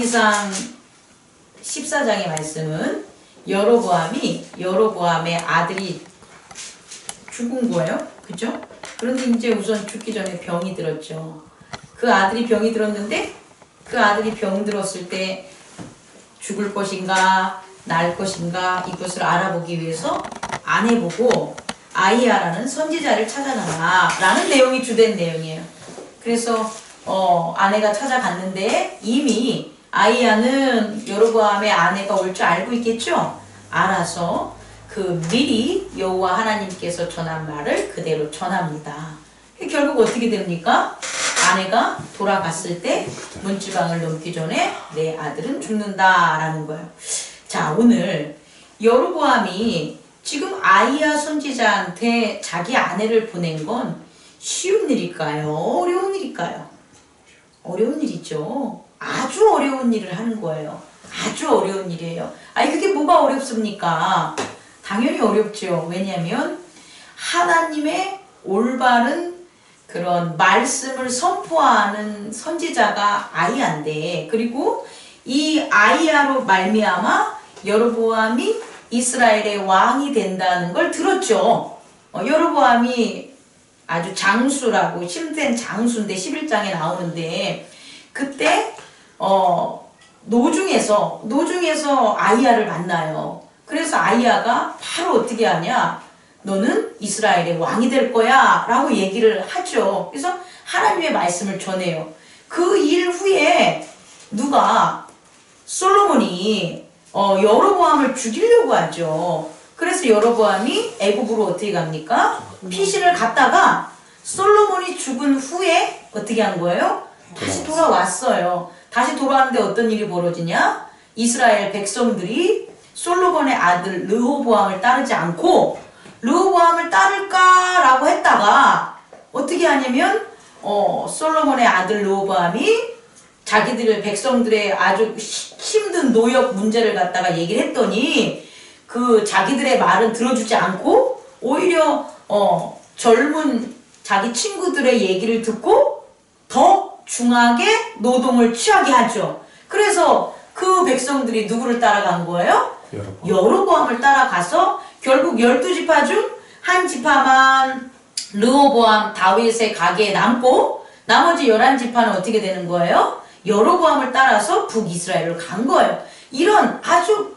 사무기상 14장의 말씀은 여로보암의 아들이 죽은 거예요. 그죠? 그런데 이제 우선 죽기 전에 병이 들었죠. 그 아들이 병이 들었는데 그 아들이 병 들었을 때 죽을 것인가 날 것인가 이것을 알아보기 위해서 아내 보고 아이야라는 선지자를 찾아가라 라는 내용이 주된 내용이에요. 그래서 아내가 찾아갔는데 이미 아이야는 여로보암의 아내가 올 줄 알고 있겠죠. 알아서 그 미리 여호와 하나님께서 전한 말을 그대로 전합니다. 결국 어떻게 됩니까? 아내가 돌아갔을 때 문지방을 넘기 전에 내 아들은 죽는다라는 거예요. 자, 오늘 여로보암이 지금 아이야 선지자한테 자기 아내를 보낸 건 쉬운 일일까요? 어려운 일일까요? 어려운 일이죠. 아주 어려운 일을 하는 거예요. 아주 어려운 일이에요. 아니 그게 뭐가 어렵습니까? 당연히 어렵죠. 왜냐하면 하나님의 올바른 그런 말씀을 선포하는 선지자가 아이야인데, 그리고 이 아이야로 말미암아 여로보암이 이스라엘의 왕이 된다는 걸 들었죠. 여로보암이 아주 장수라고 힘센 장수인데 11장에 나오는데 그때 노중에서 아이야를 만나요. 그래서 아이야가 바로 어떻게 하냐, 너는 이스라엘의 왕이 될 거야 라고 얘기를 하죠. 그래서 하나님의 말씀을 전해요. 그 일 후에 솔로몬이 여로보암을 죽이려고 하죠. 그래서 여로보암이 애굽으로 어떻게 갑니까? 피신을 갔다가 솔로몬이 죽은 후에 어떻게 한 거예요? 다시 돌아왔어요. 다시 돌아왔는데 어떤 일이 벌어지냐? 이스라엘 백성들이 솔로몬의 아들 르호보암을 따르지 않고 르호보암을 따를까라고 했다가 어떻게 하냐면 솔로몬의 아들 르호보암이 자기들 백성들의 아주 힘든 노역 문제를 갖다가 얘기를 했더니 그 자기들의 말은 들어주지 않고 오히려 젊은 자기 친구들의 얘기를 듣고 더 중하게 노동을 취하게 하죠. 그래서 그 백성들이 누구를 따라간 거예요? 여로보암을 따라가서 결국 12지파 중 한 지파만 르호보암 다윗의 가게에 남고 나머지 11지파는 어떻게 되는 거예요? 여로보암을 따라서 북이스라엘을 간 거예요. 이런 아주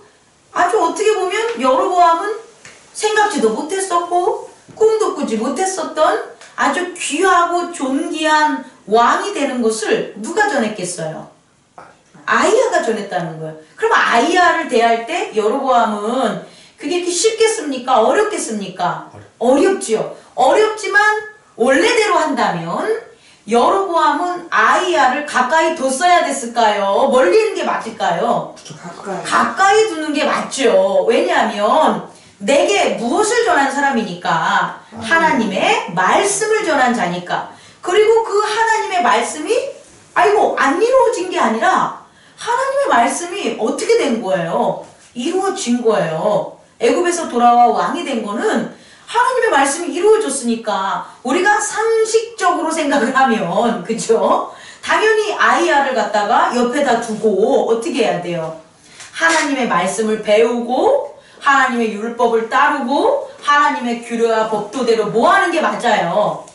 어떻게 보면 여로보암은 생각지도 못했었고 꿈도 꾸지 못했었던 아주 귀하고 존귀한 왕이 되는 것을 누가 전했겠어요? 아이야가 전했다는 거예요. 그럼 아이야를 대할 때 여로보암은 그게 이렇게 쉽겠습니까? 어렵겠습니까? 어렵지요. 어렵지만 원래대로 한다면 여로보암은 아이야를 가까이 뒀어야 됐을까요? 멀리 있는 게 맞을까요? 가까이 두는 게 맞죠. 왜냐하면 내게 무엇을 전한 사람이니까? 하나님의 말씀을 전한 자니까. 그리고 그 하나님의 말씀이 안 이루어진 게 아니라 하나님의 말씀이 어떻게 된 거예요? 이루어진 거예요. 애굽에서 돌아와 왕이 된 거는 하나님의 말씀이 이루어졌으니까 우리가 상식적으로 생각을 하면, 그죠? 당연히 아이야를 갖다가 옆에다 두고 어떻게 해야 돼요? 하나님의 말씀을 배우고 하나님의 율법을 따르고 하나님의 규례와 법도대로 뭐 하는 게 맞아요?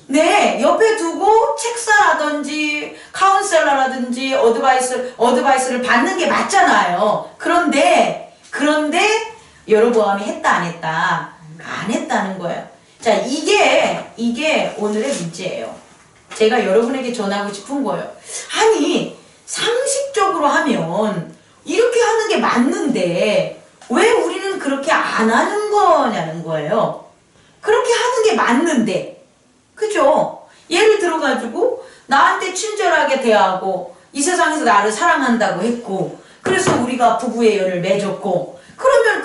네, 옆에 두고 책사라든지 카운셀러라든지 어드바이스를 받는 게 맞잖아요. 그런데 여로보암이 했다 안 했다? 안 했다는 거예요. 자, 이게 오늘의 문제예요. 제가 여러분에게 전하고 싶은 거예요. 아니, 상식적으로 하면 이렇게 하는 게 맞는데 왜 우리는 그렇게 안 하는 거냐는 거예요. 그렇게 하는 게 맞는데, 그죠? 예를 들어가지고 나한테 친절하게 대하고 이 세상에서 나를 사랑한다고 했고 그래서 우리가 부부의 연을 맺었고, 그러면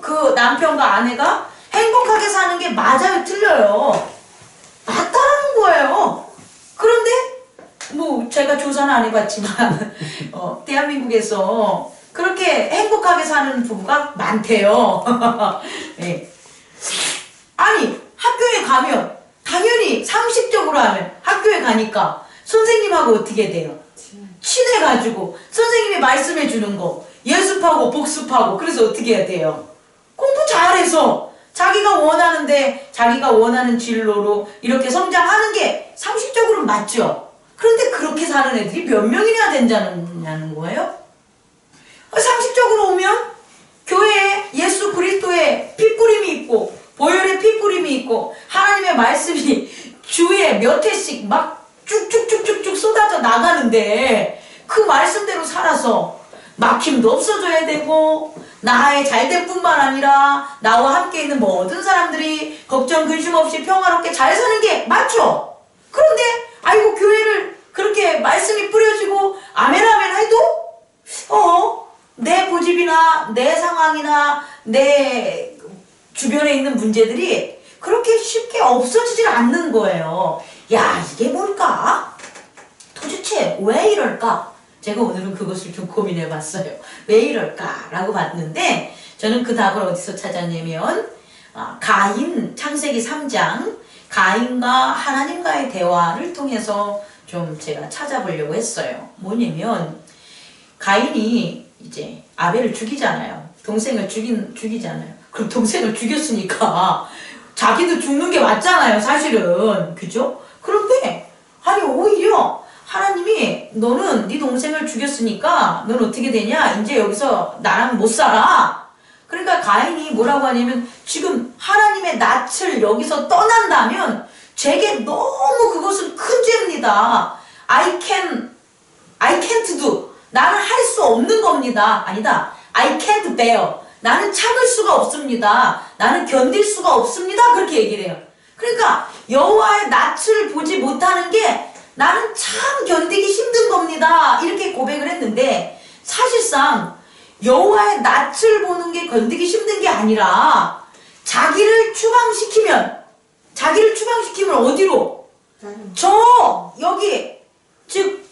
그 남편과 아내가 행복하게 사는 게 맞아요? 틀려요? 맞다라는 거예요. 그런데 제가 조사는 안 해봤지만 대한민국에서 그렇게 행복하게 사는 부부가 많대요. 네. 아니, 학교에 가면 당연히 상식적으로 하면 학교에 가니까 선생님하고 어떻게 돼요? 친해가지고 선생님이 말씀해 주는 거 예습하고 복습하고 그래서 어떻게 해야 돼요? 공부 잘해서 자기가 원하는데 자기가 원하는 진로로 이렇게 성장하는 게 상식적으로 맞죠? 그런데 그렇게 사는 애들이 몇 명이나 된다는 거예요? 상식적으로 오면 교회에 예수 그리스도의 핏부림이 있고 보혈의 핏부림이 있고 하나님의 말씀이 주에 몇 회씩 막 쭉쭉쭉쭉쭉 쏟아져 나가는데 그 말씀대로 살아서 막힘도 없어져야 되고 나의 잘됨 뿐만 아니라 나와 함께 있는 모든 사람들이 걱정 근심 없이 평화롭게 잘 사는 게 맞죠? 그런데 아이고 교회를 그렇게 말씀이 뿌려지고 아멘 아멘 해도 내 고집이나 내 상황이나 내 주변에 있는 문제들이 그렇게 쉽게 없어지질 않는 거예요. 야, 이게 뭘까? 도대체 왜 이럴까? 제가 오늘은 그것을 좀 고민해 봤어요. 왜 이럴까? 라고 봤는데 저는 그 답을 어디서 찾았냐면 가인 창세기 3장 가인과 하나님과의 대화를 통해서 좀 제가 찾아보려고 했어요. 뭐냐면 가인이 이제 아벨을 죽이잖아요. 동생을 죽이잖아요. 그럼 동생을 죽였으니까 자기도 죽는 게 맞잖아요. 사실은. 그죠? 그런데 아니 오히려 하나님이 너는 네 동생을 죽였으니까 넌 어떻게 되냐? 이제 여기서 나랑 못 살아. 그러니까 가인이 뭐라고 하냐면 지금 하나님의 낯을 여기서 떠난다면 제게 너무 그것은 큰 죄입니다. I can't do. 나는 할 수 없는 겁니다. 아니다. I can't bear. 나는 참을 수가 없습니다. 나는 견딜 수가 없습니다. 그렇게 얘기를 해요. 그러니까 여호와의 낯을 보지 못하는 게 나는 참 견디기 힘든 겁니다. 이렇게 고백을 했는데 사실상 여호와의 낯을 보는 게 견디기 힘든 게 아니라 자기를 추방시키면 어디로? 저 여기 즉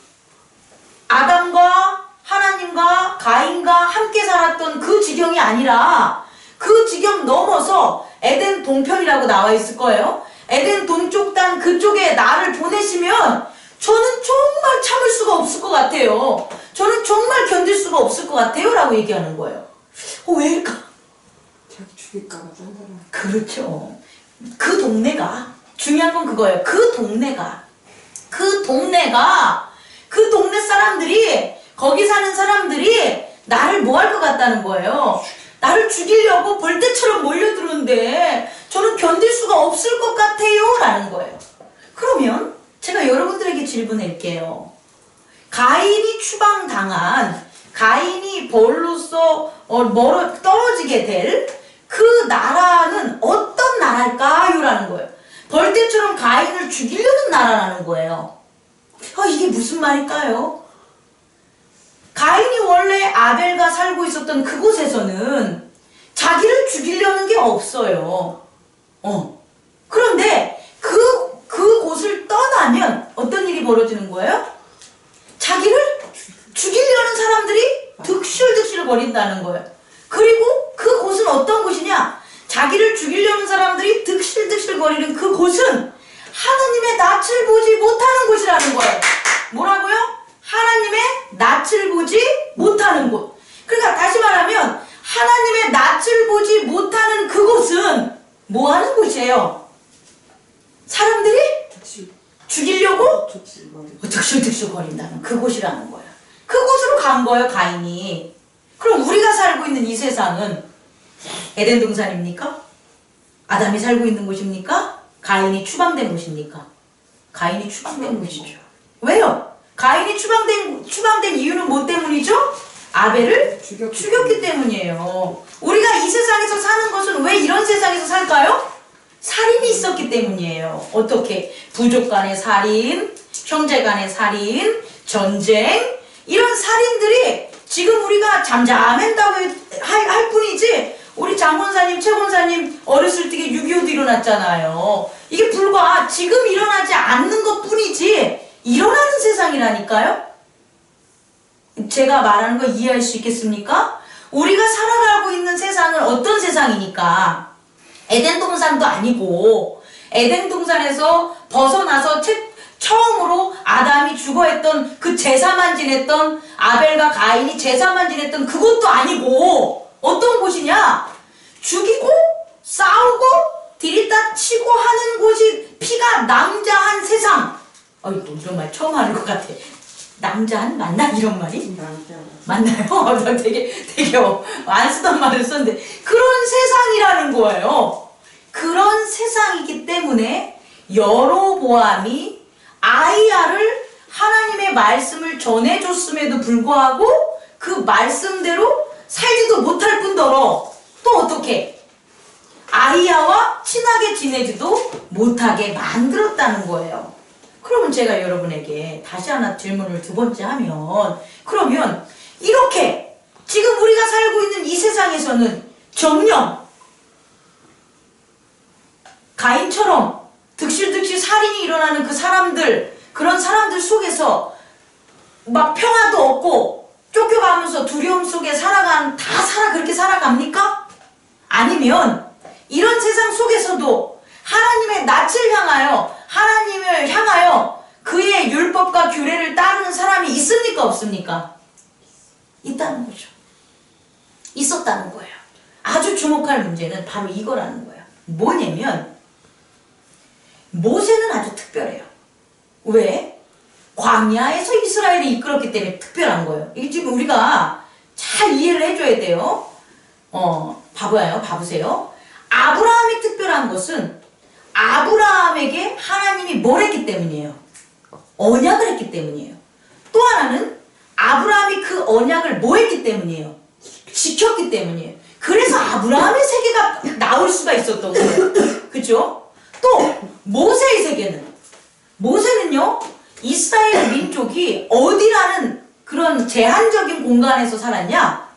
아담과 하나님과 가인과 함께 살았던 그 지경이 아니라 그 지경 넘어서 에덴 동편이라고 나와 있을 거예요. 에덴 동쪽 땅 그쪽에 나를 보내시면 저는 정말 참을 수가 없을 것 같아요. 저는 정말 견딜 수가 없을 것 같아요. 라고 얘기하는 거예요. 왜일까? 자기 죽일까 봐 딴 사람. 그렇죠. 그 동네가 중요한 건 그거예요. 그 동네 사람들이 거기 사는 사람들이 나를 뭐 할 것 같다는 거예요. 나를 죽이려고 벌떼처럼 몰려드는데 저는 견딜 수가 없을 것 같아요. 라는 거예요. 그러면 제가 여러분들에게 질문할게요. 가인이 추방당한 가인이 벌로서 떨어지게 될 그 나라는 어떤 나라일까요? 라는 거예요. 벌떼처럼 가인을 죽이려는 나라라는 거예요. 이게 무슨 말일까요? 가인이 원래 아벨과 살고 있었던 그곳에서는 자기를 죽이려는 게 없어요. 그런데 그곳을 떠나면 어떤 일이 벌어지는 거예요? 자기를 죽이려는 사람들이 득실득실 거린다는 거예요. 그리고 그곳은 어떤 곳이냐? 자기를 죽이려는 사람들이 득실득실 거리는 그곳은 하나님의 낯을 보지 못하는 곳이라는 거예요. 뭐라고요? 하나님의 낯을 보지 못하는 곳. 그러니까 다시 말하면 하나님의 낯을 보지 못하는 그곳은 뭐 하는 곳이에요? 사람들이 죽이려고 득실득실 거린다는 그곳이라는 거예요. 그곳으로 간 거예요, 가인이. 그럼 우리가 살고 있는 이 세상은 에덴 동산입니까? 아담이 살고 있는 곳입니까? 가인이 추방된 곳입니까? 가인이 추방된 곳이죠. 왜요? 가인이 추방된 이유는 뭐 때문이죠? 아벨을 죽였기 때문이에요. 우리가 이 세상에서 사는 것은 왜 이런 세상에서 살까요? 살인이 있었기 때문이에요. 어떻게? 부족 간의 살인, 형제 간의 살인, 전쟁, 이런 살인들이 지금 우리가 잠잠한다고 할 뿐이지, 우리 장본사님, 최본사님 어렸을 때 6.25도 일어났잖아요. 이게 불과 지금 일어나지 않는 것 뿐이지 일어나는 세상이라니까요? 제가 말하는 거 이해할 수 있겠습니까? 우리가 살아가고 있는 세상은 어떤 세상이니까? 에덴 동산도 아니고 에덴 동산에서 벗어나서 처음으로 아담이 죽어했던 그 제사만 지냈던 아벨과 가인이 제사만 지냈던 그것도 아니고 어떤 곳이냐? 죽이고 싸우고 디리다 치고 하는 곳이 피가 낭자한 세상. 어이구 이런 말 처음 하는 것 같아. 낭자한 맞나 이런 말이? 맞나요? 나 되게 안 쓰던 말을 썼는데 그런 세상이라는 거예요. 그런 세상이기 때문에 여로보암이 아이야를 하나님의 말씀을 전해줬음에도 불구하고 그 말씀대로 살지도 못할 뿐더러 또 어떻게 아이야와 친하게 지내지도 못하게 만들었다는 거예요. 그러면 제가 여러분에게 다시 하나 질문을 두 번째 하면 그러면 이렇게 지금 우리가 살고 있는 이 세상에서는 정녕 가인처럼 득실득실 살인이 일어나는 그 사람들 그런 사람들 속에서 막 평화도 없고 쫓겨가면서 두려움 속에 그렇게 살아갑니까? 아니면 이런 세상 속에서도 하나님의 낯을 향하여 하나님을 향하여 그의 율법과 규례를 따르는 사람이 있습니까? 없습니까? 있다는 거죠. 있었다는 거예요. 아주 주목할 문제는 바로 이거라는 거예요. 뭐냐면 모세는 아주 특별해요. 왜? 광야에서 이스라엘을 이끌었기 때문에 특별한 거예요. 이게 지금 우리가 잘 이해를 해줘야 돼요. 봐보세요. 아브라함이 특별한 것은 아브라함에게 하나님이 뭘 했기 때문이에요. 언약을 했기 때문이에요. 또 하나는 아브라함이 그 언약을 뭐 했기 때문이에요. 지켰기 때문이에요. 그래서 아브라함의 세계가 나올 수가 있었던 거예요. 그죠? 또 모세의 세계는 모세는요 이스라엘 민족이 어디라는 그런 제한적인 공간에서 살았냐?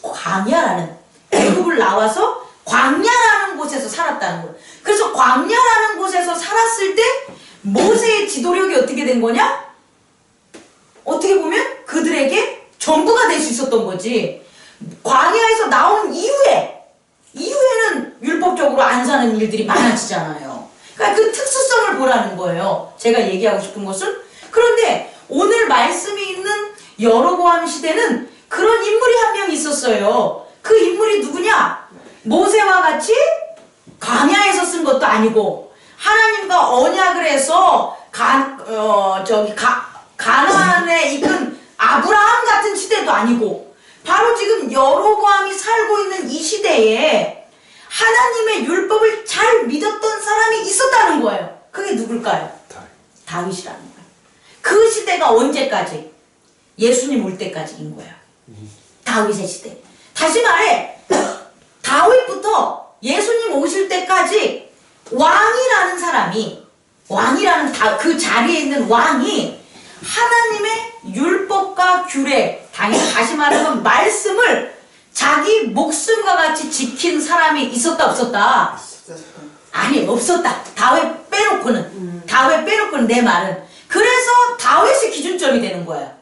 광야라는 애굽을 나와서 광야라는 곳에서 살았다는 거예요. 그래서 광야라는 곳에서 살았을 때 모세의 지도력이 어떻게 된 거냐? 어떻게 보면 그들에게 전부가 될 수 있었던 거지. 광야에서 나온 이후에는 율법적으로 안 사는 일들이 많아지잖아요. 그러니까 그 특수성을 보라는 거예요. 제가 얘기하고 싶은 것은. 그런데 오늘 말씀이 있는 여로보암 시대는 그런 인물이 한 명 있었어요. 그 인물이 누구냐? 모세와 같이 광야에서 쓴 것도 아니고 하나님과 언약을 해서 가나안에 이끈 아브라함 같은 시대도 아니고 바로 지금 여로보암이 살고 있는 이 시대에 하나님의 율법을 잘 믿었던 사람이 있었다는 거예요. 그게 누굴까요? 다윗이라는 거예요. 그 시대가 언제까지? 예수님 올 때까지인 거예요. 다윗의 시대. 다시 말해 다윗부터 예수님 오실 때까지 왕이라는 사람이 그 자리에 있는 왕이 하나님의 율법과 규례 다시 말하면 말씀을 자기 목숨과 같이 지킨 사람이 있었다 없었다? 아니 없었다. 다윗 빼놓고는 내 말은. 그래서 다윗이 기준점이 되는 거예요.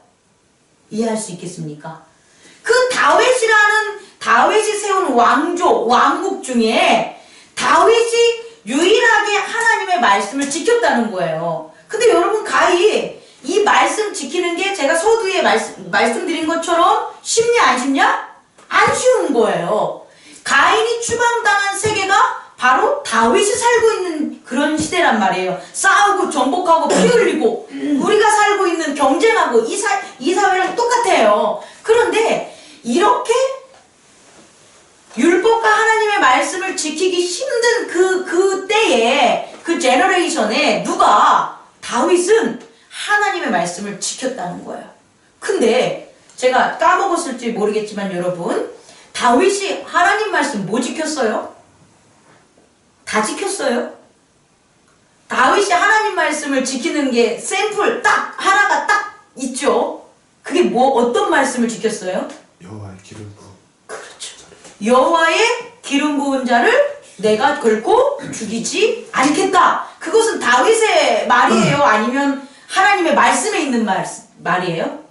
이해할 수 있겠습니까? 그 다윗이 세운 왕국 중에 다윗이 유일하게 하나님의 말씀을 지켰다는 거예요. 근데 여러분 이 말씀 지키는 게 제가 서두에 말씀드린 것처럼 쉽냐 안 쉽냐? 안 쉬운 거예요. 가인이 추방당한 세계가 바로 다윗이 살고 있는 그런 시대란 말이에요. 싸우고 정복하고 피 흘리고 우리가 살고 있는 경쟁하고 이 사회랑 똑같아요. 그런데 이렇게 율법과 하나님의 말씀을 지키기 힘든 그 때에 그 제너레이션에 다윗은 하나님의 말씀을 지켰다는 거예요. 근데 제가 까먹었을지 모르겠지만 여러분 다윗이 하나님 말씀 뭐 지켰어요? 다 지켰어요? 다윗이 하나님 말씀을 지키는 게 샘플 하나가 딱 있죠. 그게 어떤 말씀을 지켰어요? 여호와의 기름 부음. 그렇죠. 여호와의 기름 부은 자를 내가 결코 죽이지 않겠다. 그것은 다윗의 말이에요? 아니면 하나님의 말씀에 있는 말이에요?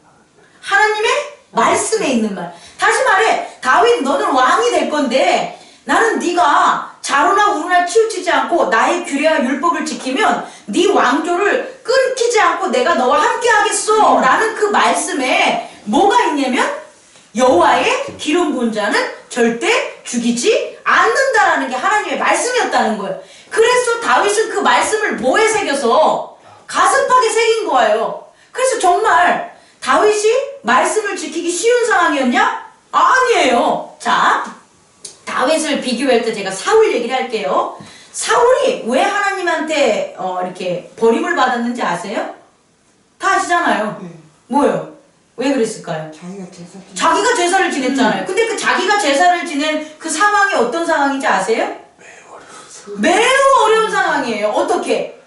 하나님의 말씀에 있는 말. 다시 말해 다윗 너는 왕이 될 건데 나는 네가 자로나 우로나 치우치지 않고 나의 규례와 율법을 지키면 네 왕조를 끊기지 않고 내가 너와 함께 하겠어 라는 그 말씀에 뭐가 있냐면 여호와의 기름 부은 자는 절대 죽이지 않는다라는 게 하나님의 말씀이었다는 거예요. 그래서 다윗은 그 말씀을 뭐에 새겨서 가슴팍에 새긴 거예요. 그래서 정말 다윗이 말씀을 지키기 쉬운 상황이었냐? 아니에요. 자, 다윗을 비교할 때 제가 사울 얘기를 할게요. 사울이 왜 하나님한테 이렇게 버림을 받았는지 아세요? 다 아시잖아요. 네. 뭐예요? 왜 그랬을까요? 자기가 제사를 지냈잖아요. 근데 그 자기가 제사를 지낸 그 상황이 어떤 상황인지 아세요? 매우 어려운 상황이에요. 어떻게?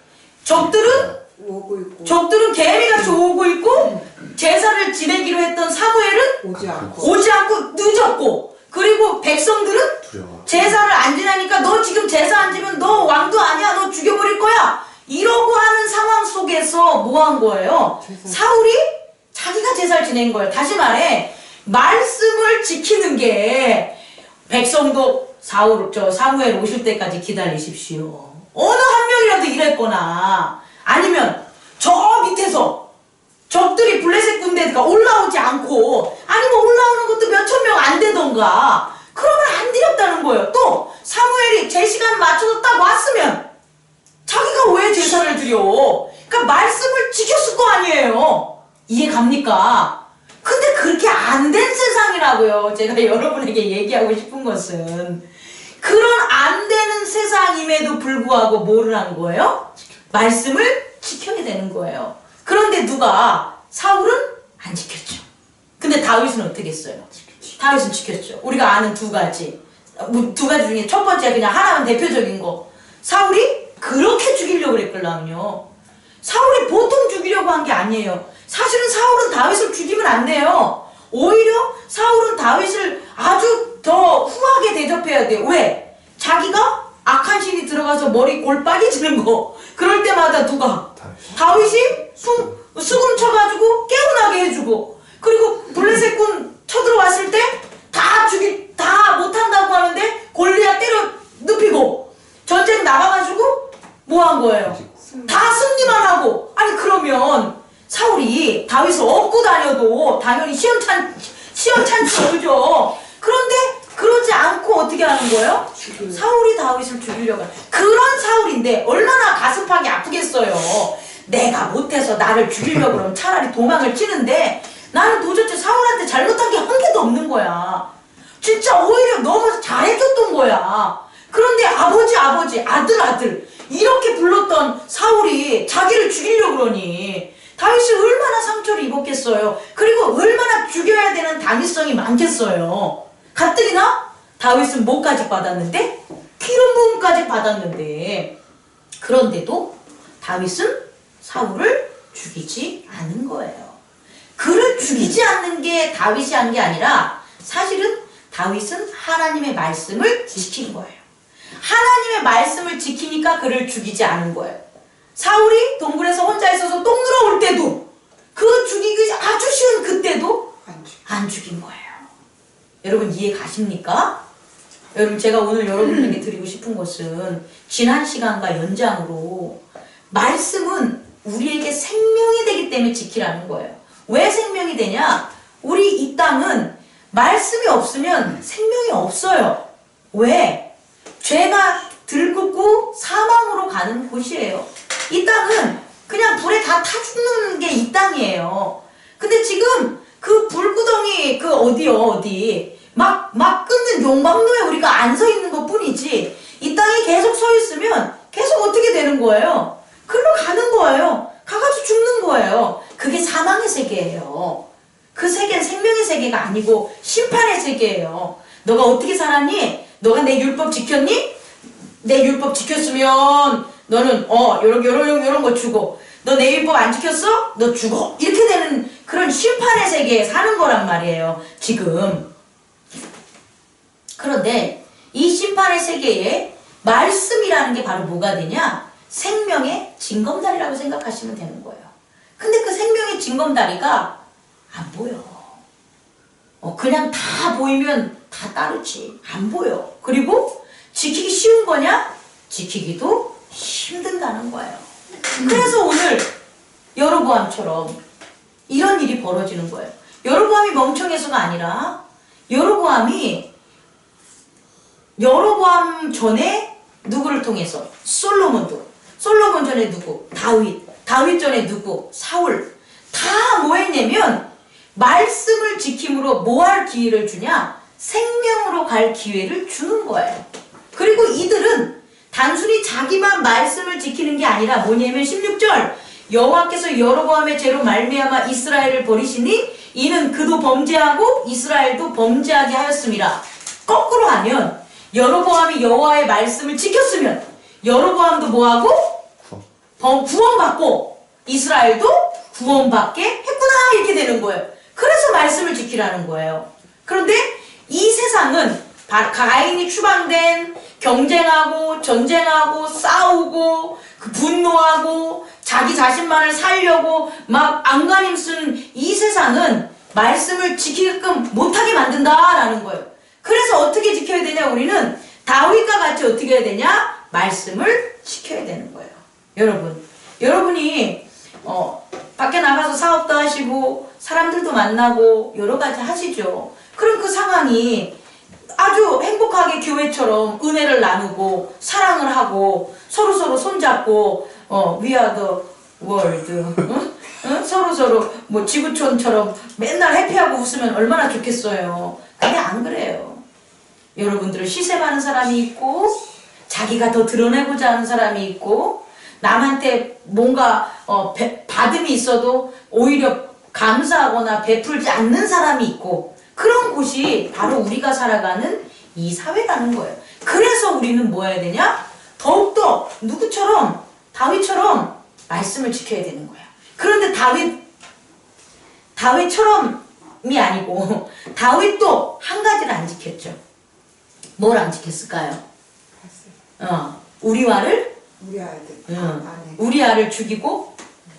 적들은 오고 있고 적들은 개미같이 오고 있고 제사를 지내기로 했던 사무엘은 오지 않고 늦었고, 그리고 백성들은 제사를 안 지내니까 너 지금 제사 안 지면 너 왕도 아니야, 너 죽여버릴 거야 이러고 하는 상황 속에서 뭐 한 거예요? 사울이 자기가 제사를 지낸 거예요. 다시 말해 말씀을 지키는 게, 백성도 사무엘 오실 때까지 기다리십시오. 어느 한 명이라도 이랬거나 아니면 저 밑에서 적들이 블레셋 군대가 올라오지 않고, 아니면 올라오는 것도 몇천 명 안 되던가 그러면 안 되렸다는 거예요. 또 사무엘이 제 시간 맞춰서 딱 왔으면 자기가 왜 제사를 드려? 그러니까 말씀을 지켰을 거 아니에요. 이해 갑니까? 근데 그렇게 안 된 세상이라고요. 제가 여러분에게 얘기하고 싶은 것은 그런 안 되는 세상임에도 불구하고 뭐를 한 거예요? 말씀을 지켜야 되는 거예요. 그런데 사울은 안 지켰죠. 근데 다윗은 어떻게 했어요? 다윗은 지켰죠. 우리가 아는 두 가지 중에 첫 번째 그냥 하나만 대표적인 거, 사울이 그렇게 죽이려고 그랬걸랑요. 사울이 보통 죽이려고 한 게 아니에요. 사실은 사울은 다윗을 죽이면 안 돼요. 오히려 사울은 다윗을 아주 더 후하게 대접해야 돼요. 왜? 자기가 악한 신이 들어가서 머리 골빡이 지는 거, 그럴 때마다 다윗이 수금 쳐가지고 깨어나게 해주고, 그리고 블레셋군 쳐들어왔을 때 다 못한다고 하는데 골리앗 때려 눕히고, 전쟁 나가가지고 뭐 한 거예요? 다 승리만 하고. 아니 그러면 사울이 다윗을 업고 다녀도 당연히 시험찬치 오죠. 그런데 그러지 않고 어떻게 하는 거예요? 사울이 다윗을 죽이려고 하는 그런 사울인데 얼마나 가슴팍이 아프겠어요. 내가 못해서 나를 죽이려고 그러면 차라리 도망을 치는데 나는 도대체 사울한테 잘못한 게 한 개도 없는 거야. 진짜 오히려 너무 잘해줬던 거야. 그런데 아버지 아들 이렇게 불렀던 사울이 자기를 죽이려고 그러니 다윗이 얼마나 상처를 입었겠어요. 그리고 얼마나 죽여야 되는 당위성이 많겠어요. 가뜩이나 다윗은 뭐까지 받았는데? 기름 부음까지 받았는데, 그런데도 다윗은 사울을 죽이지 않은 거예요. 그를 죽이지 않는 게 다윗이 한 게 아니라 사실은 다윗은 하나님의 말씀을 지킨 거예요. 하나님의 말씀을 지키니까 그를 죽이지 않은 거예요. 사울이 동굴에서 혼자 있어서 똥 누러올 때도, 그 죽이기 아주 쉬운 그때도 안 죽인 거예요. 여러분 이해 가십니까? 여러분 제가 오늘 여러분에게 드리고 싶은 것은, 지난 시간과 연장으로 말씀은 우리에게 생명이 되기 때문에 지키라는 거예요. 왜 생명이 되냐? 우리 이 땅은 말씀이 없으면 생명이 없어요. 왜? 죄가 들끓고 사망으로 가는 곳이에요. 이 땅은 그냥 불에 다 타 죽는 게 이 땅이에요. 근데 지금 그 불구덩이 어디 막 끊는 용광로에 우리가 안 서 있는 것 뿐이지, 이 땅에 계속 서 있으면 계속 어떻게 되는 거예요? 글로 가는 거예요. 가가지고 죽는 거예요. 그게 사망의 세계예요. 그 세계는 생명의 세계가 아니고 심판의 세계예요. 너가 어떻게 살았니? 너가 내 율법 지켰니? 내 율법 지켰으면 너는 요런 거 주고, 너 내 율법 안 지켰어? 너 죽어. 이렇게 되는 그런 심판의 세계에 사는 거란 말이에요 지금. 그런데 이 심판의 세계에 말씀이라는 게 바로 뭐가 되냐? 생명의 징검다리라고 생각하시면 되는 거예요. 근데 그 생명의 징검다리가 안 보여. 그냥 다 보이면 다 따르지. 안 보여. 그리고 지키기 쉬운 거냐? 지키기도 힘든다는 거예요. 그래서 오늘 여로보암처럼 이런 일이 벌어지는 거예요. 여로보암이 멍청해서가 아니라 여로보암 전에 누구를 통해서? 솔로몬 전에 누구? 다윗 전에 누구? 사울. 다 뭐 했냐면 말씀을 지킴으로 뭐 할 기회를 주냐? 생명으로 갈 기회를 주는 거예요. 그리고 이들은 단순히 자기만 말씀을 지키는 게 아니라 뭐냐면 16절 여호와께서 여로보암의 죄로 말미암아 이스라엘을 버리시니 이는 그도 범죄하고 이스라엘도 범죄하게 하였음이라. 거꾸로 하면 여로보암이 여호와의 말씀을 지켰으면 여로보암도 뭐하고? 구원받고 이스라엘도 구원받게 했구나 이렇게 되는 거예요. 그래서 말씀을 지키라는 거예요. 그런데 이 세상은 가인이 추방된 경쟁하고 전쟁하고 싸우고 분노하고 자기 자신만을 살려고 막 안간힘 쓰는 이 세상은 말씀을 지키게끔 못하게 만든다라는 거예요. 그래서 어떻게 지켜야 되냐? 우리는 다윗과 같이 어떻게 해야 되냐? 말씀을 지켜야 되는 거예요. 여러분이 밖에 나가서 사업도 하시고 사람들도 만나고 여러 가지 하시죠. 그럼 그 상황이 아주 행복하게 교회처럼 은혜를 나누고 사랑을 하고 서로서로 손잡고 we are the world 서로서로 뭐 지구촌처럼 맨날 해피하고 웃으면 얼마나 좋겠어요. 근데 안 그래요. 여러분들은 시샘하는 사람이 있고 자기가 더 드러내고자 하는 사람이 있고 남한테 뭔가 받음이 있어도 오히려 감사하거나 베풀지 않는 사람이 있고 그런 곳이 바로 우리가 살아가는 이 사회라는 거예요. 그래서 우리는 뭐 해야 되냐? 더욱더 누구처럼? 다윗처럼 말씀을 지켜야 되는 거예요. 그런데 다윗처럼이 아니고 다윗도 한 가지를 안 지켰죠. 뭘 안 지켰을까요? 우리아를 우리아를 죽이고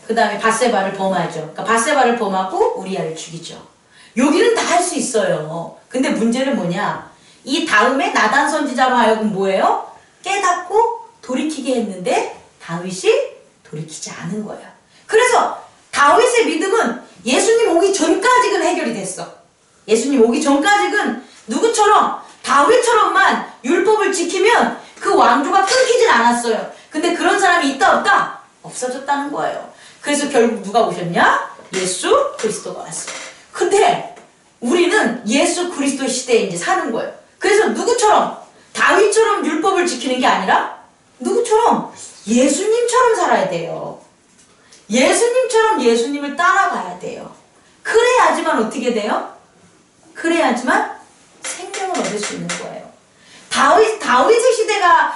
그 다음에 밧세바를 범하죠. 그러니까 밧세바를 범하고 우리아를 죽이죠. 여기는 다 할 수 있어요. 근데 문제는 뭐냐? 이 다음에 나단 선지자로 하여금 뭐예요? 깨닫고 돌이키게 했는데 다윗이 돌이키지 않은 거예요. 그래서 다윗의 믿음은 예수님 오기 전까지는 해결이 됐어. 예수님 오기 전까지는 누구처럼? 다윗처럼만 율법을 지키면 그 왕조가 끊기진 않았어요. 근데 그런 사람이 있다 없다? 없어졌다는 거예요. 그래서 결국 누가 오셨냐? 예수 그리스도가 왔어요. 근데 우리는 예수 그리스도 시대에 이제 사는 거예요. 그래서 누구처럼? 다윗처럼 율법을 지키는 게 아니라 누구처럼? 예수님처럼 살아야 돼요. 예수님처럼 예수님을 따라가야 돼요. 그래야지만 어떻게 돼요? 그래야지만 생명을 얻을 수 있는 거예요. 다윗의 시대가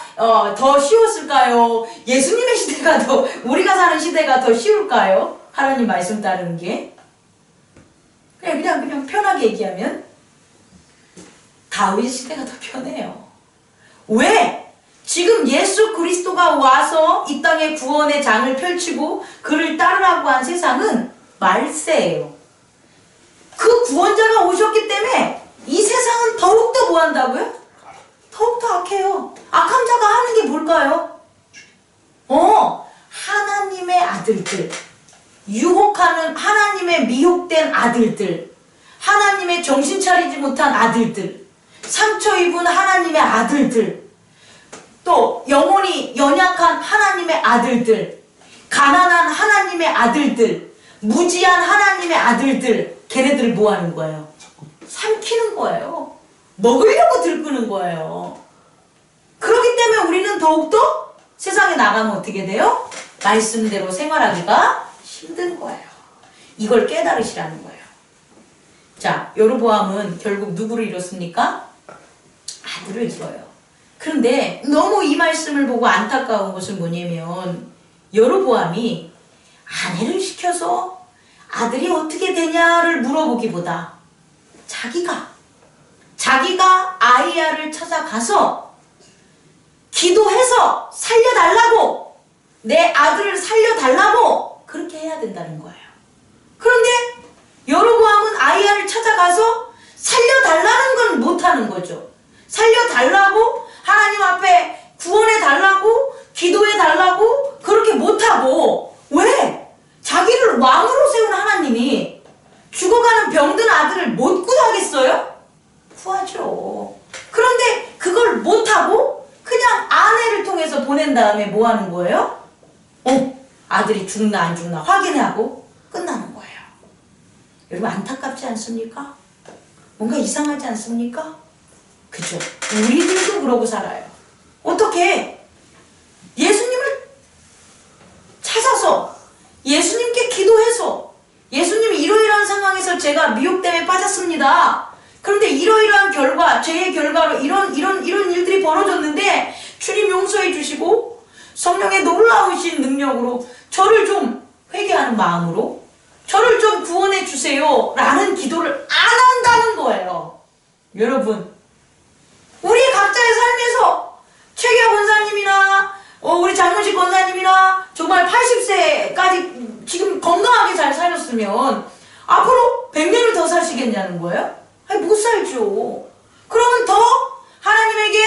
더 쉬웠을까요? 예수님의 시대가 우리가 사는 시대가 더 쉬울까요? 하나님 말씀 따르는 게? 그냥 편하게 얘기하면 다윗 시대가 더 편해요. 왜? 지금 예수 그리스도가 와서 이 땅에 구원의 장을 펼치고 그를 따르라고 한 세상은 말세예요. 그 구원자가 오셨기 때문에 이 세상은 더욱더 뭐 한다고요? 더욱더 악해요. 악한 자가 하는 게 뭘까요? 하나님의 아들들, 유혹하는 하나님의 미혹된 아들들, 하나님의 정신 차리지 못한 아들들, 상처 입은 하나님의 아들들, 또 영혼이 연약한 하나님의 아들들, 가난한 하나님의 아들들, 무지한 하나님의 아들들, 걔네들을 뭐 하는 거예요? 삼키는 거예요. 먹으려고 들끄는 거예요. 그렇기 때문에 우리는 더욱더 세상에 나가면 어떻게 돼요? 말씀대로 생활하기가 힘든 거예요. 이걸 깨달으시라는 거예요. 자, 여로보암은 결국 누구를 잃었습니까? 아들을 잃어요. 그런데 너무 이 말씀을 보고 안타까운 것은 뭐냐면 여로보암이 아내를 시켜서 아들이 어떻게 되냐를 물어보기보다 자기가 아이야를 찾아가서 기도해서 살려달라고, 내 아들을 살려달라고 그렇게 해야 된다는 거예요. 그런데 여로보암은 아이야를 찾아가서 살려달라는 건 못하는 거죠. 살려달라고 하나님 앞에 다음에 뭐 하는 거예요? 아들이 죽나 안 죽나 확인하고 끝나는 거예요. 여러분 안타깝지 않습니까? 뭔가 이상하지 않습니까? 그죠? 우리들도 그러고 살아요. 어떻게 예수님을 찾아서 예수님께 기도해서 예수님 이러이러한 상황에서 제가 미혹 때문에 빠졌습니다. 그런데 이러이러한 결과, 죄의 결과로 이런 일들이 벌어졌는데 주님 용서해 주시고 성령의 놀라우신 능력으로 저를 좀 회개하는 마음으로 저를 좀 구원해 주세요 라는 기도를 안 한다는 거예요. 여러분, 우리 각자의 삶에서 최기아 권사님이나 우리 장문식 권사님이나 정말 80세까지 지금 건강하게 잘 살았으면 앞으로 100년을 더 사시겠냐는 거예요? 아니 못 살죠. 그러면 더 하나님에게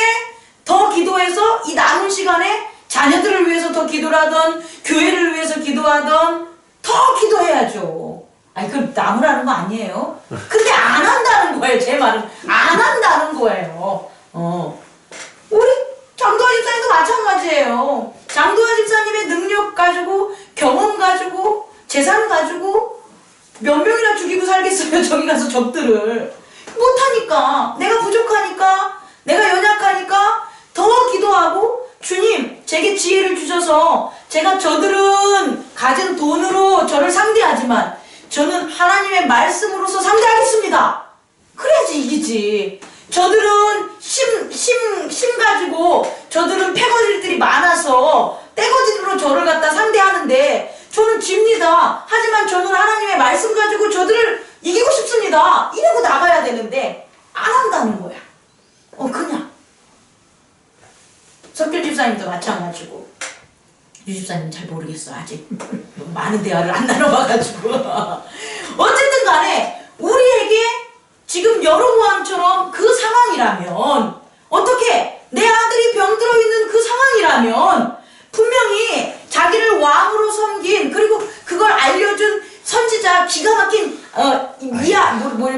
더 기도해서 이 남은 시간에 자녀들을 위해서 더 기도를 하던 교회를 위해서 기도하던 더 기도해야죠. 아니 그럼 남으라는 거 아니에요? 근데 안 한다는 거예요. 제 말은 안 한다는 거예요. 우리 장도화 집사님도 마찬가지예요. 장도화 집사님의 능력 가지고 경험 가지고 재산 가지고 몇 명이나 죽이고 살겠어요. 저기 가서 적들을 못하니까, 내가 부족하니까, 내가 연약하니까 더 기도하고 주님 제게 지혜를 주셔서 제가 저들은 가진 돈으로 저를 상대하지만 저는 하나님의 말씀으로서 상대하겠습니다. 그래야지 이기지. 저들은 심 가지고 저들은 패거질들이 많아서 떼거질로 저를 갖다 상대하는데 저는 집니다. 하지만 저는 하나님의 말씀 가지고 저들을 이기고 싶습니다. 이러고 나가야 되는데 안 한다는 거야. 그냥. 석길 집사님도 마찬가지고. 유 집사님 잘 모르겠어 아직. 많은 대화를 안 나눠봐가지고. 어쨌든 간에 우리에게 지금 여로보암처럼 그 상황이라면 어떻게 내 아들이 병들어 있는 그 상황이라면 분명히 자기를 왕으로 섬긴 그리고 그걸 알려준 선지자 기가 막힌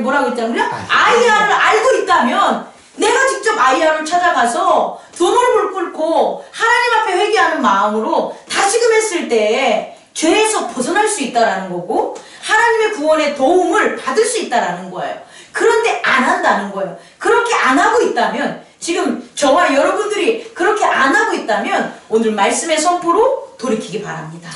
뭐라고 했잖아요? 아이야를 알고 있다면 내가 직접 아이야를 찾아가서 두물불 꿇고 하나님 앞에 회개하는 마음으로 다시금 했을 때 죄에서 벗어날 수 있다라는 거고 하나님의 구원의 도움을 받을 수 있다라는 거예요. 그런데 안 한다는 거예요. 그렇게 안 하고 있다면 지금 저와 여러분들이 그렇게 안 하고 있다면 오늘 말씀의 선포로 돌이키기 바랍니다.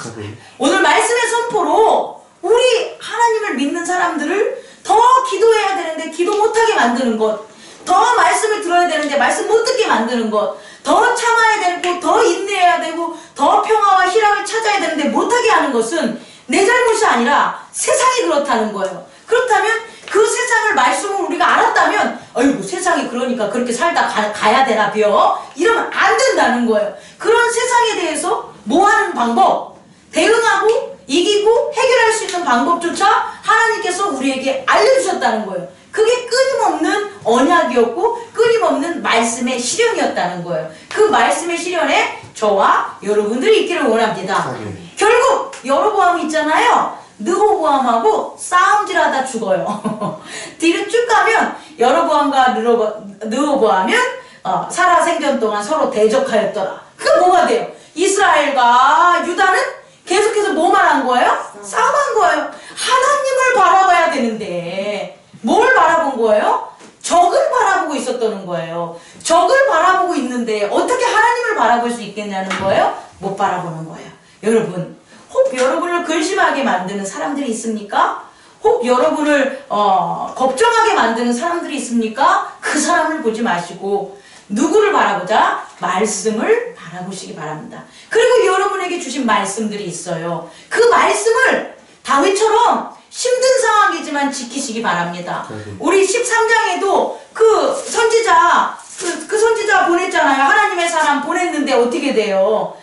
오늘 말씀의 선포로 우리 하나님을 믿는 사람들을 더 기도해야 되는데 기도 못하게 만드는 것, 더 말씀을 들어야 되는데 말씀 못 듣게 만드는 것, 더 참아야 되고 더 인내해야 되고 더 평화와 희락을 찾아야 되는데 못하게 하는 것은 내 잘못이 아니라 세상이 그렇다는 거예요. 그렇다면 그 세상을 말씀을 우리가 알았다면 아이고 세상이 그러니까 그렇게 살다 가야 되나 벼? 이러면 안 된다는 거예요. 그런 세상에 대해서 뭐 하는 방법, 대응하고 이기고 해결할 수 있는 방법조차 하나님께서 우리에게 알려주셨다는 거예요. 그게 끊임없는 언약이었고 끊임없는 말씀의 실현이었다는 거예요. 그 말씀의 실현에 저와 여러분들이 있기를 원합니다. 결국 여로보암 있잖아요. 느호보암하고 싸움질하다 죽어요. 뒤를 쭉 가면 여로보암과 느호보암은 살아생전 동안 서로 대적하였더라. 그게 뭐가 돼요? 이스라엘과 유다는 계속해서 뭐만 한 거예요? 싸움한 거예요. 하나님을 바라봐야 되는데 뭘 바라본 거예요? 적을 바라보고 있었다는 거예요. 적을 바라보고 있는데 어떻게 하나님을 바라볼 수 있겠냐는 거예요? 못 바라보는 거예요. 여러분, 혹 여러분을 근심하게 만드는 사람들이 있습니까? 혹 여러분을 걱정하게 만드는 사람들이 있습니까? 그 사람을 보지 마시고 누구를 바라보자? 말씀을 바라보시기 바랍니다. 그리고 여러분에게 주신 말씀들이 있어요. 그 말씀을 다윗처럼 힘든 상황이지만 지키시기 바랍니다. 우리 13장에도 그 선지자 보냈잖아요. 하나님의 사람 보냈는데 어떻게 돼요?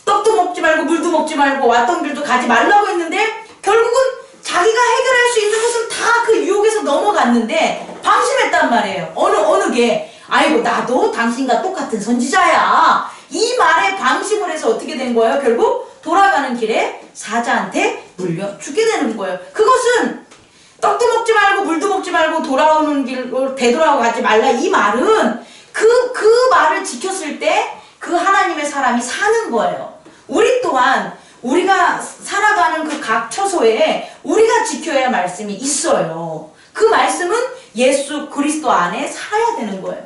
떡도 먹지 말고 물도 먹지 말고 왔던 길도 가지 말라고 했는데 결국은 자기가 해결할 수 있는 것은 다 그 유혹에서 넘어갔는데 방심했단 말이에요. 어느 게 아이고 나도 당신과 똑같은 선지자야. 이 말에 방심을 해서 어떻게 된 거예요? 결국 돌아가는 길에 사자한테 물려 죽게 되는 거예요. 그것은 떡도 먹지 말고 물도 먹지 말고 돌아오는 길로 되돌아가지 말라 이 말은 그 말을 지켰을 때 그 하나님의 사람이 사는 거예요. 우리 또한 우리가 살아가는 그 각 처소에 우리가 지켜야 할 말씀이 있어요. 그 말씀은 예수 그리스도 안에 살아야 되는 거예요.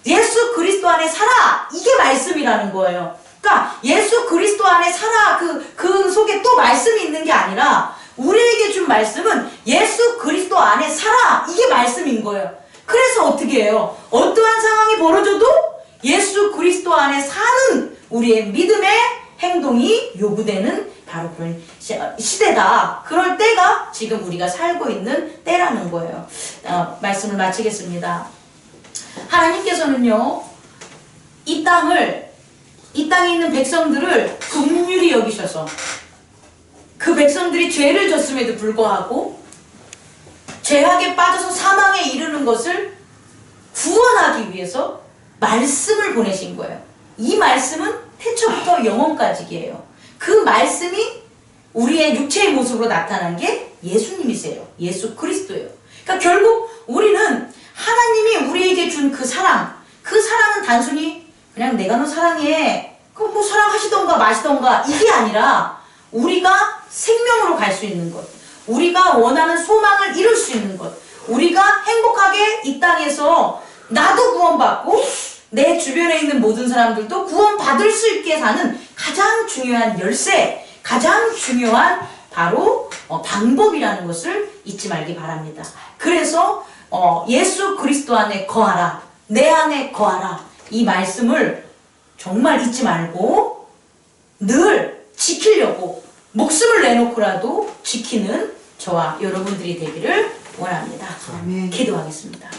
예수 그리스도 안에 살아! 이게 말씀이라는 거예요. 그러니까 예수 그리스도 안에 살아! 그 속에 또 말씀이 있는 게 아니라 우리에게 준 말씀은 예수 그리스도 안에 살아! 이게 말씀인 거예요. 그래서 어떻게 해요? 어떠한 상황이 벌어져도 예수 그리스도 안에 사는 우리의 믿음의 행동이 요구되는 바로 그런 시대다. 그럴 때가 지금 우리가 살고 있는 때라는 거예요. 말씀을 마치겠습니다. 하나님께서는요, 이 땅에 있는 백성들을 긍휼히 여기셔서 그 백성들이 죄를 졌음에도 불구하고 죄악에 빠져서 사망에 이르는 것을 구원하기 위해서 말씀을 보내신 거예요. 이 말씀은 태초부터 영원까지예요. 그 말씀이 우리의 육체의 모습으로 나타난 게 예수님이세요. 예수 그리스도예요. 그러니까 결국 우리는 하나님이 우리에게 준 그 사랑은 단순히 그냥 내가 너 사랑해, 그럼 뭐 사랑하시던가 마시던가 이게 아니라 우리가 생명으로 갈 수 있는 것, 우리가 원하는 소망을 이룰 수 있는 것, 우리가 행복하게 이 땅에서 나도 구원받고 내 주변에 있는 모든 사람들도 구원받을 수 있게 사는 가장 중요한 열쇠, 가장 중요한 바로 방법이라는 것을 잊지 말기 바랍니다. 그래서 예수 그리스도 안에 거하라, 내 안에 거하라, 이 말씀을 정말 잊지 말고 늘 지키려고 목숨을 내놓고라도 지키는 저와 여러분들이 되기를 원합니다. 아멘. 기도하겠습니다.